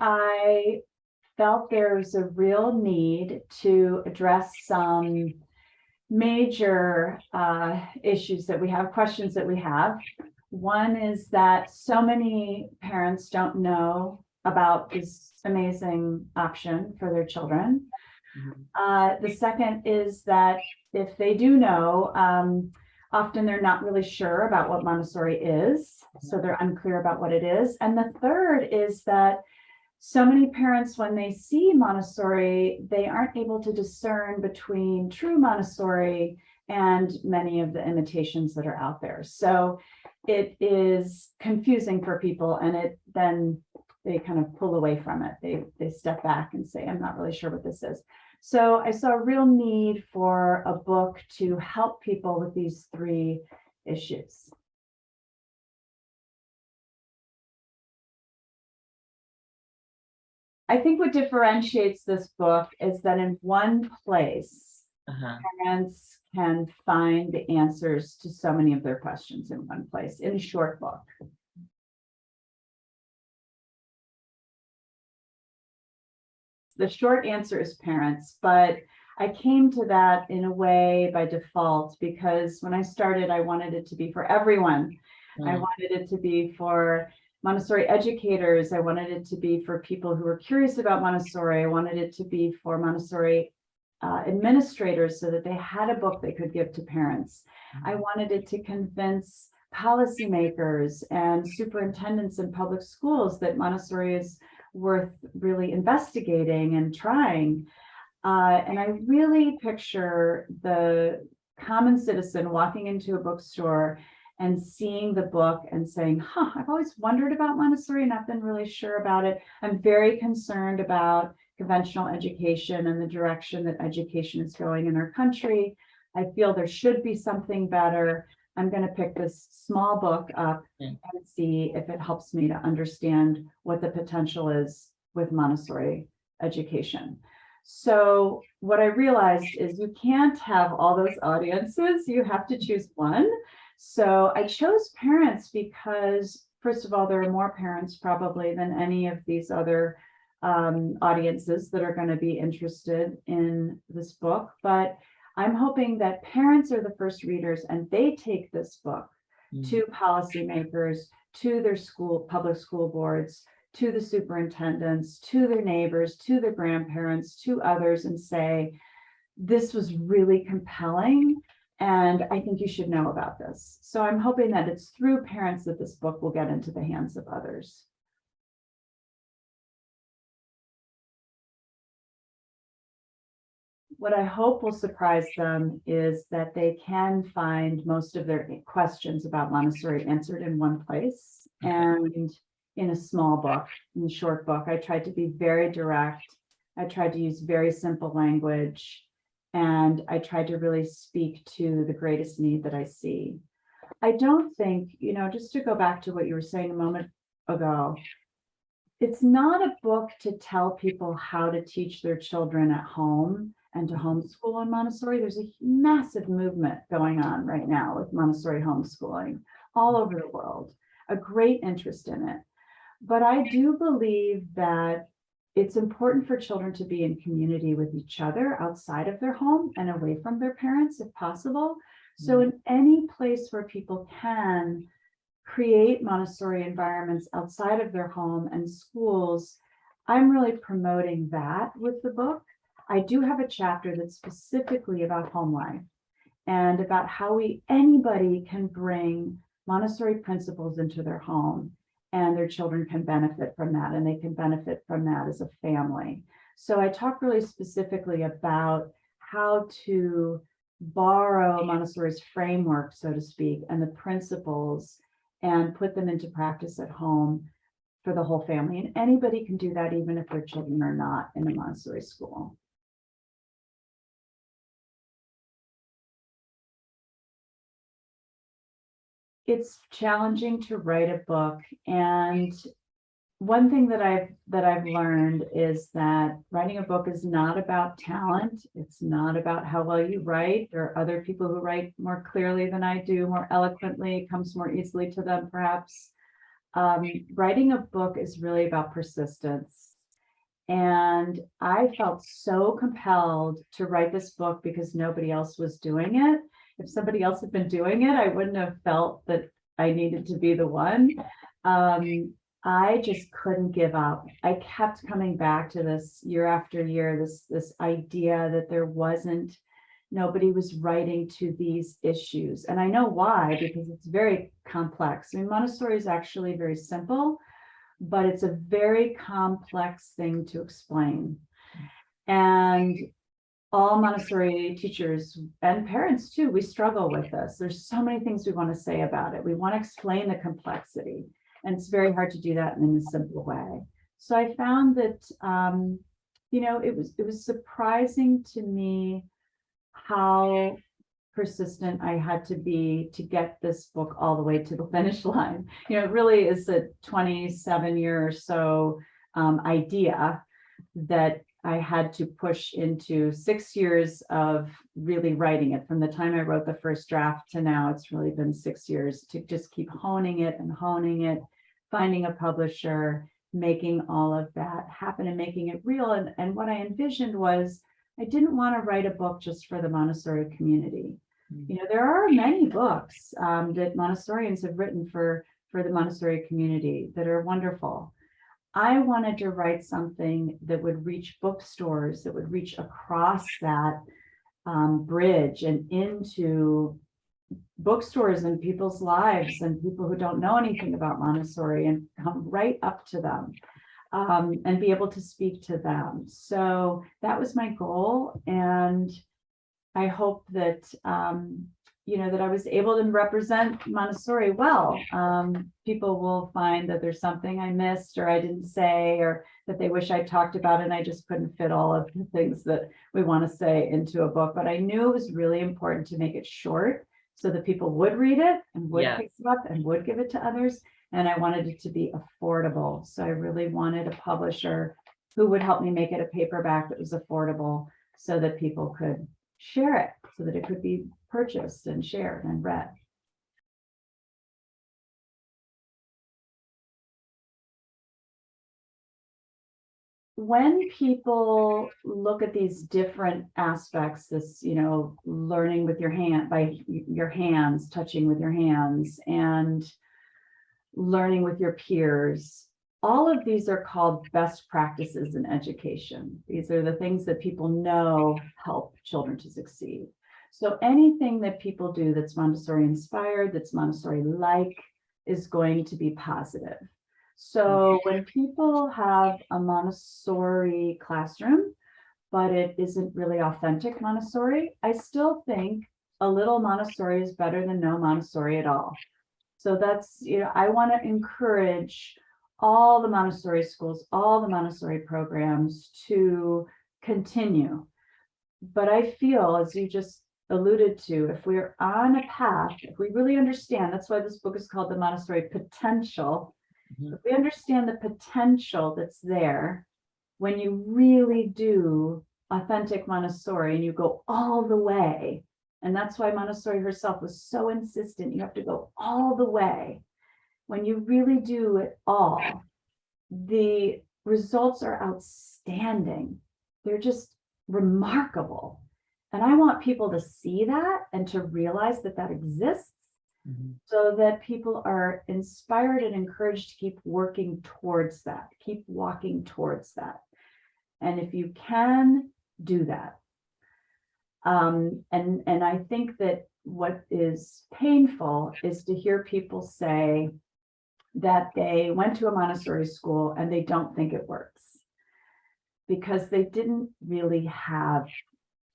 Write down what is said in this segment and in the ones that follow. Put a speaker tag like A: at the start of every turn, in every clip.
A: I felt there was a real need to address some major issues that we have, questions that we have. One is that so many parents don't know about this amazing option for their children. The second is that if they do know, often they're not really sure about what Montessori is, so they're unclear about what it is. And the third is that so many parents, when they see Montessori, they aren't able to discern between true Montessori and many of the imitations that are out there. So it is confusing for people, and then they kind of pull away from it. They step back and say, I'm not really sure what this is. So I saw a real need for a book to help people with these three issues. I think what differentiates this book is that in one place, parents can find the answers to so many of their questions in one place, in a short book. The short answer is parents, but I came to that in a way by default, because when I started, I wanted it to be for everyone. I wanted it to be for Montessori educators. I wanted it to be for people who were curious about Montessori. I wanted it to be for Montessori administrators so that they had a book they could give to parents. I wanted it to convince policymakers and superintendents in public schools that Montessori is worth really investigating and trying. And I really picture the common citizen walking into a bookstore and seeing the book and saying, I've always wondered about Montessori and not been really sure about it. I'm very concerned about conventional education and the direction that education is going in our country. I feel there should be something better. I'm going to pick this small book up and see if it helps me to understand what the potential is with Montessori education. So what I realized is you can't have all those audiences. You have to choose one. So I chose parents because, first of all, there are more parents probably than any of these other audiences that are going to be interested in this book. But I'm hoping that parents are the first readers and they take this book to policymakers, to their public school boards, to the superintendents, to their neighbors, to their grandparents, to others, and say, this was really compelling, and I think you should know about this. So I'm hoping that it's through parents that this book will get into the hands of others. What I hope will surprise them is that they can find most of their questions about Montessori answered in one place and in a small book, in a short book. I tried to be very direct. I tried to use very simple language, and I tried to really speak to the greatest need that I see. I don't think, just to go back to what you were saying a moment ago, it's not a book to tell people how to teach their children at home and to homeschool in Montessori. There's a massive movement going on right now with Montessori homeschooling all over the world, a great interest in it. But I do believe that it's important for children to be in community with each other outside of their home and away from their parents if possible. So in any place where people can create Montessori environments outside of their home and schools, I'm really promoting that with the book. I do have a chapter that's specifically about home life and about how anybody can bring Montessori principles into their home, and their children can benefit from that, and they can benefit from that as a family. So I talk really specifically about how to borrow Montessori's framework, so to speak, and the principles, and put them into practice at home for the whole family. And anybody can do that, even if their children are not in a Montessori school. It's challenging to write a book, and one thing that I've learned is that writing a book is not about talent. It's not about how well you write. There are other people who write more clearly than I do, more eloquently. It comes more easily to them, perhaps. writing a book is really about persistence. And I felt so compelled to write this book because nobody else was doing it. If somebody else had been doing it, I wouldn't have felt that I needed to be the one. I just couldn't give up. I kept coming back to this year after year, this idea that nobody was writing to these issues. And I know why, because it's very complex. I mean, Montessori is actually very simple, but it's a very complex thing to explain. And all Montessori teachers and parents too, we struggle with this. There's so many things we want to say about it. We want to explain the complexity, and it's very hard to do that in a simple way. So I found that, it was surprising to me how persistent I had to be to get this book all the way to the finish line. It really is a 27-year or so idea that I had to push into 6 years of really writing it. From the time I wrote the first draft to now, it's really been 6 years to just keep honing it, finding a publisher, making all of that happen and making it real. And what I envisioned was, I didn't want to write a book just for the Montessori community. There are many books that Montessorians have written for the Montessori community that are wonderful. I wanted to write something that would reach bookstores, that would reach across that bridge and into bookstores and people's lives and people who don't know anything about Montessori, and come right up to them and be able to speak to them. So that was my goal. And I hope that, that I was able to represent Montessori well. People will find that there's something I missed or I didn't say, or that they wish I talked about it, and I just couldn't fit all of the things that we want to say into a book. But I knew it was really important to make it short so that people would read it and would pick it up and would give it to others. And I wanted it to be affordable. So I really wanted a publisher who would help me make it a paperback that was affordable so that people could share it, so that it could be purchased and shared and read. When people look at these different aspects, this, learning with your hand, by your hands, touching with your hands, and learning with your peers, all of these are called best practices in education. These are the things that people know help children to succeed. So anything that people do that's Montessori inspired, that's Montessori-like, is going to be positive. So when people have a Montessori classroom, but it isn't really authentic Montessori, I still think a little Montessori is better than no Montessori at all. So that's, I want to encourage all the Montessori schools, all the Montessori programs to continue. But I feel, as you just alluded to, if we're on a path, if we really understand, that's why this book is called the Montessori Potential. If we understand the potential that's there, when you really do authentic Montessori and you go all the way, and that's why Montessori herself was so insistent, you have to go all the way. When you really do it all, the results are outstanding. They're just remarkable. And I want people to see that and to realize that that exists, so that people are inspired and encouraged to keep working towards that, keep walking towards that. And if you can do that, and I think that what is painful is to hear people say that they went to a Montessori school and they don't think it works because they didn't really have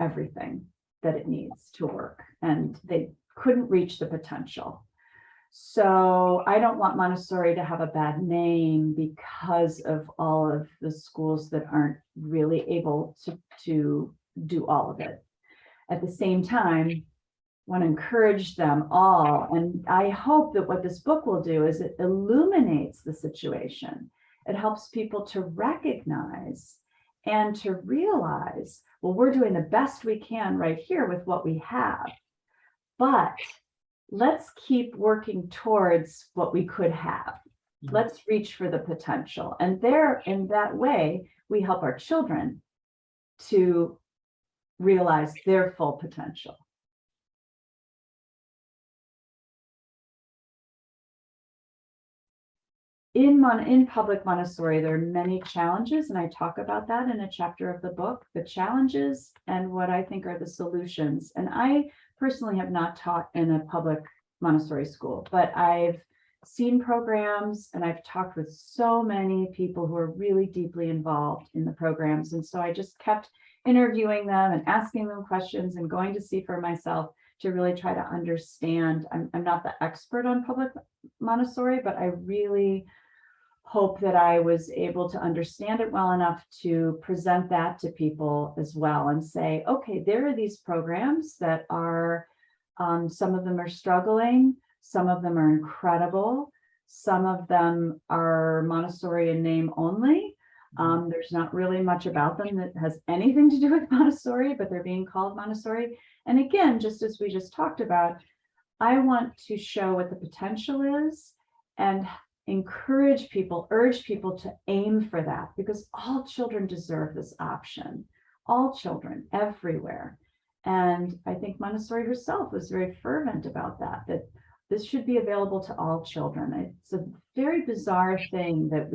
A: everything that it needs to work, and they couldn't reach the potential. So I don't want Montessori to have a bad name because of all of the schools that aren't really able to do all of it. At the same time, I want to encourage them all. And I hope that what this book will do is it illuminates the situation. It helps people to recognize and to realize, well, we're doing the best we can right here with what we have, but let's keep working towards what we could have. Let's reach for the potential. And there, in that way, we help our children to realize their full potential. In public Montessori, there are many challenges, and I talk about that in a chapter of the book, the challenges and what I think are the solutions. And I personally have not taught in a public Montessori school, but I've seen programs and I've talked with so many people who are really deeply involved in the programs. And so I just kept interviewing them and asking them questions and going to see for myself to really try to understand. I'm not the expert on public Montessori, but I really hope that I was able to understand it well enough to present that to people as well and say, okay, there are these programs that are, some of them are struggling, some of them are incredible, some of them are Montessori in name only. There's not really much about them that has anything to do with Montessori, but they're being called Montessori. And again, just as we just talked about, I want to show what the potential is and encourage people, urge people to aim for that, because all children deserve this option, all children everywhere. And I think Montessori herself was very fervent about that this should be available to all children. It's a very bizarre thing that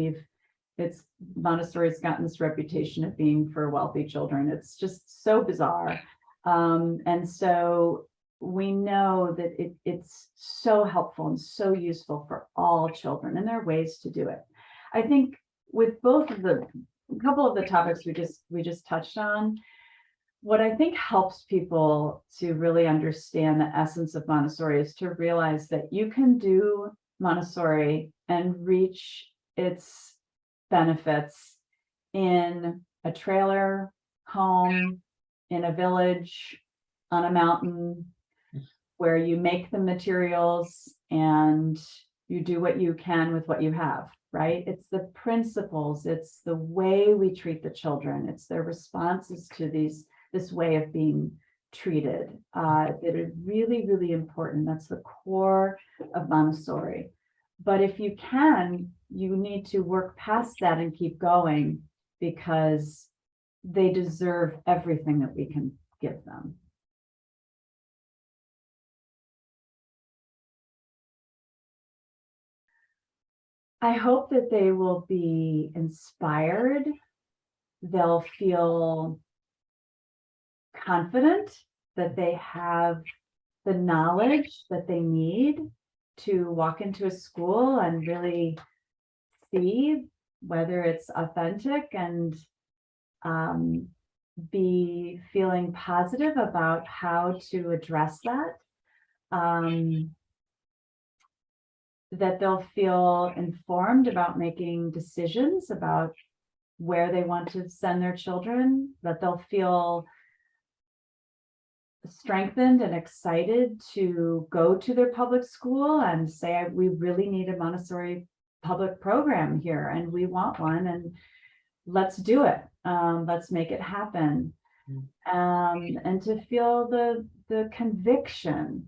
A: Montessori's gotten this reputation of being for wealthy children. It's just so bizarre. And so we know that it's so helpful and so useful for all children, and there are ways to do it. I think with a couple of the topics we just touched on, what I think helps people to really understand the essence of Montessori is to realize that you can do Montessori and reach its benefits in a trailer home, in a village, on a mountain, where you make the materials and you do what you can with what you have, right? It's the principles, it's the way we treat the children, it's their responses to this way of being treated that are really, really important. That's the core of Montessori. But if you can, you need to work past that and keep going, because they deserve everything that we can give them. I hope that they will be inspired. They'll feel confident that they have the knowledge that they need to walk into a school and really see whether it's authentic and be feeling positive about how to address that. That they'll feel informed about making decisions about where they want to send their children, that they'll feel strengthened and excited to go to their public school and say, we really need a Montessori public program here and we want one, and let's do it. Let's make it happen. And to feel the conviction.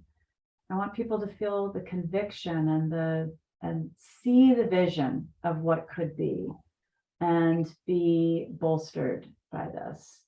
A: I want people to feel the conviction and see the vision of what could be and be bolstered by this.